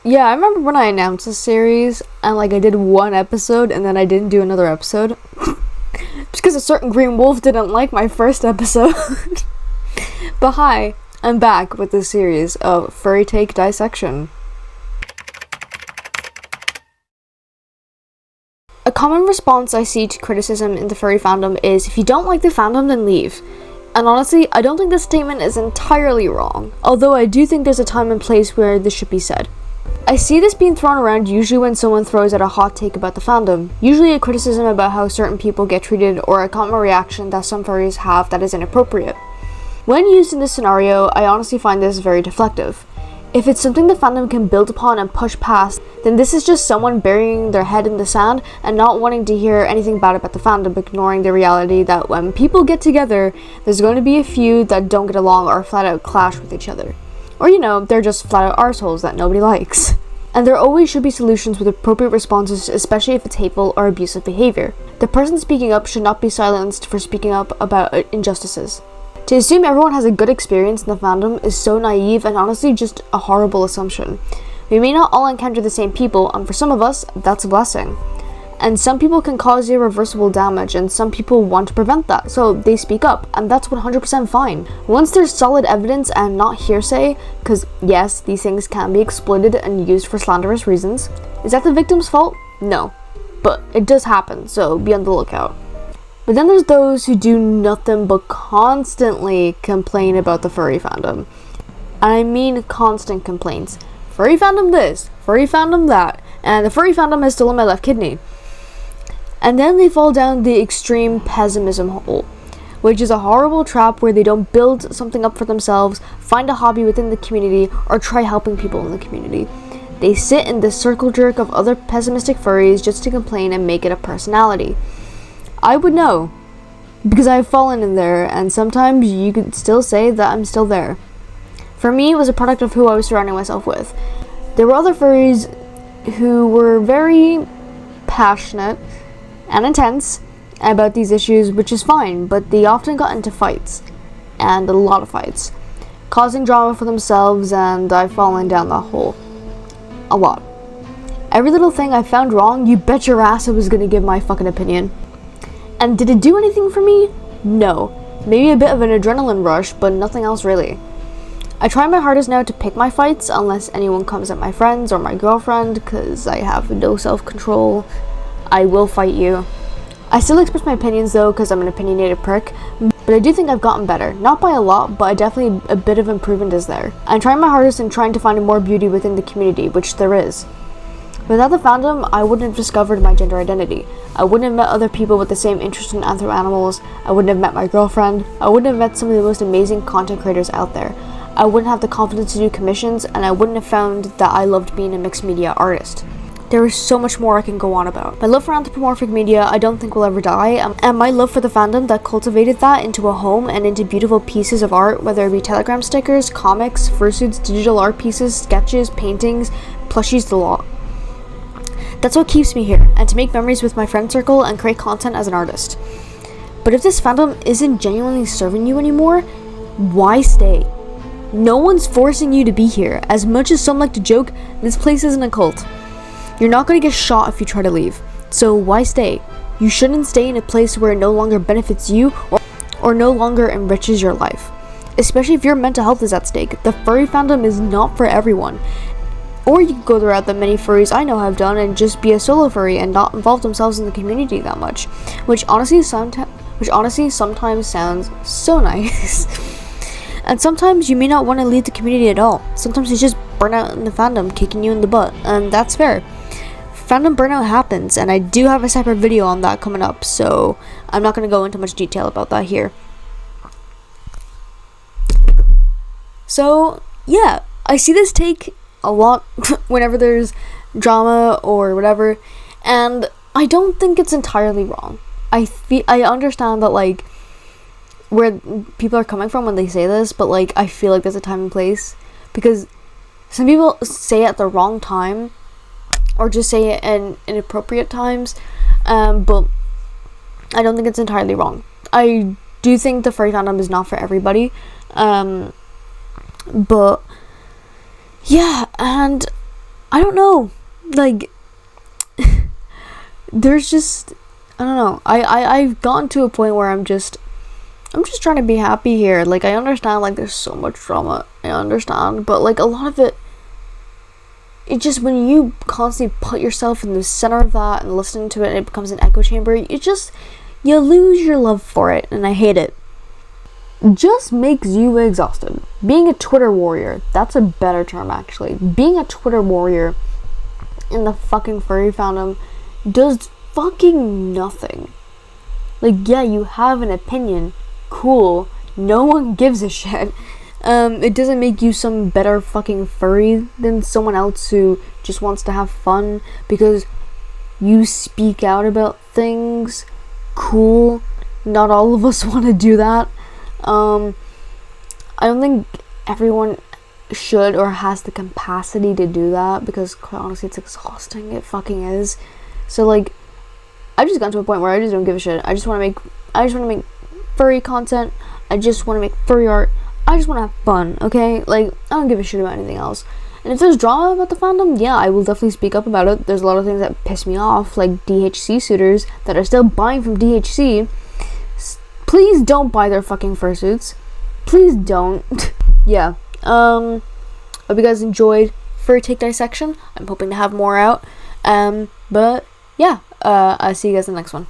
Yeah, I remember when I announced the series and like I did one episode and then I didn't do another episode. Because a certain green wolf didn't like my first episode. But hi, I'm back with this series of furry take dissection. A common response I see to criticism in the furry fandom is, if you don't like the fandom, then leave. And honestly, I don't think this statement is entirely wrong, although I do think there's a time and place where this should be said. I see this being thrown around usually when someone throws out a hot take about the fandom, usually a criticism about how certain people get treated or a common reaction that some furries have that is inappropriate. When used in this scenario, I honestly find this very deflective. If it's something the fandom can build upon and push past, then this is just someone burying their head in the sand and not wanting to hear anything bad about the fandom, ignoring the reality that when people get together, there's going to be a few that don't get along or flat out clash with each other. Or, they're just flat out arseholes that nobody likes. And there always should be solutions with appropriate responses, especially if it's hateful or abusive behavior. The person speaking up should not be silenced for speaking up about injustices. To assume everyone has a good experience in the fandom is so naive and honestly just a horrible assumption. We may not all encounter the same people, and for some of us, that's a blessing. And some people can cause irreversible damage, and some people want to prevent that, so they speak up, and that's 100% fine. Once there's solid evidence and not hearsay, because yes, these things can be exploited and used for slanderous reasons, is that the victim's fault? No. But it does happen, so be on the lookout. But then there's those who do nothing but constantly complain about the furry fandom. And I mean constant complaints. Furry fandom this, furry fandom that, and the furry fandom has stolen my left kidney. And then they fall down the extreme pessimism hole, which is a horrible trap where they don't build something up for themselves, find a hobby within the community, or try helping people in the community. They sit in the circle jerk of other pessimistic furries just to complain and make it a personality. I would know, because I've fallen in there, and sometimes you could still say that I'm still there. For me, it was a product of who I was surrounding myself with. There were other furries who were very passionate and intense about these issues, which is fine, but they often got into fights, and a lot of fights, causing drama for themselves, and I've fallen down that hole. A lot. Every little thing I found wrong, you bet your ass I was gonna give my fucking opinion. And did it do anything for me? No. Maybe a bit of an adrenaline rush, but nothing else really. I try my hardest now to pick my fights, unless anyone comes at my friends or my girlfriend, because I have no self-control. I will fight you. I still express my opinions though, because I'm an opinionated prick, but I do think I've gotten better. Not by a lot, but definitely a bit of improvement is there. I'm trying my hardest in trying to find more beauty within the community, which there is. Without the fandom, I wouldn't have discovered my gender identity. I wouldn't have met other people with the same interest in anthro animals. I wouldn't have met my girlfriend. I wouldn't have met some of the most amazing content creators out there. I wouldn't have the confidence to do commissions, and I wouldn't have found that I loved being a mixed media artist. There is so much more I can go on about. My love for anthropomorphic media I don't think will ever die, and my love for the fandom that cultivated that into a home and into beautiful pieces of art, whether it be telegram stickers, comics, fursuits, digital art pieces, sketches, paintings, plushies, the lot. That's what keeps me here, and to make memories with my friend circle and create content as an artist. But if this fandom isn't genuinely serving you anymore, why stay? No one's forcing you to be here. As much as some like to joke, this place isn't a cult. You're not going to get shot if you try to leave. So why stay? You shouldn't stay in a place where it no longer benefits you or no longer enriches your life. Especially if your mental health is at stake. The furry fandom is not for everyone. Or you could go the route that many furries I know have done and just be a solo furry and not involve themselves in the community that much. Which honestly sometimes sounds so nice. And sometimes you may not want to leave the community at all. Sometimes it's just burnout in the fandom kicking you in the butt, and that's fair. Fandom burnout happens, and I do have a separate video on that coming up, so I'm not going to go into much detail about that here. So, yeah, I see this take a lot whenever there's drama or whatever, and I don't think it's entirely wrong. I understand that, like, where people are coming from when they say this, but, like, I feel like there's a time and place, because some people say it at the wrong time, or just say it in inappropriate times, but I don't think it's entirely wrong. I do think the furry fandom is not for everybody, but yeah, and I don't know, like, there's just, I don't know, I've gotten to a point where I'm just trying to be happy here. Like, I understand, like, there's so much drama, I understand, but, like, a lot of it just, when you constantly put yourself in the center of that and listening to it, and it becomes an echo chamber, you lose your love for it, and I hate it. Just makes you exhausted. Being a Twitter warrior, that's a better term, actually. Being a Twitter warrior in the fucking furry fandom does fucking nothing. Like, yeah, you have an opinion, cool, no one gives a shit. It doesn't make you some better fucking furry than someone else who just wants to have fun because you speak out about things. Cool, not all of us want to do that. I don't think everyone should or has the capacity to do that, because quite honestly it's exhausting. It fucking is. So, like, I've just gotten to a point where I just don't give a shit. I just want to make furry content. I just want to make furry art. I just want to have fun, okay? Like, I don't give a shit about anything else. And if there's drama about the fandom, yeah, I will definitely speak up about it. There's a lot of things that piss me off, like DHC suitors that are still buying from DHC. Please don't buy their fucking fursuits. Please don't. Yeah. Hope you guys enjoyed Furry Take Dissection. I'm hoping to have more out. But yeah, I'll see you guys in the next one.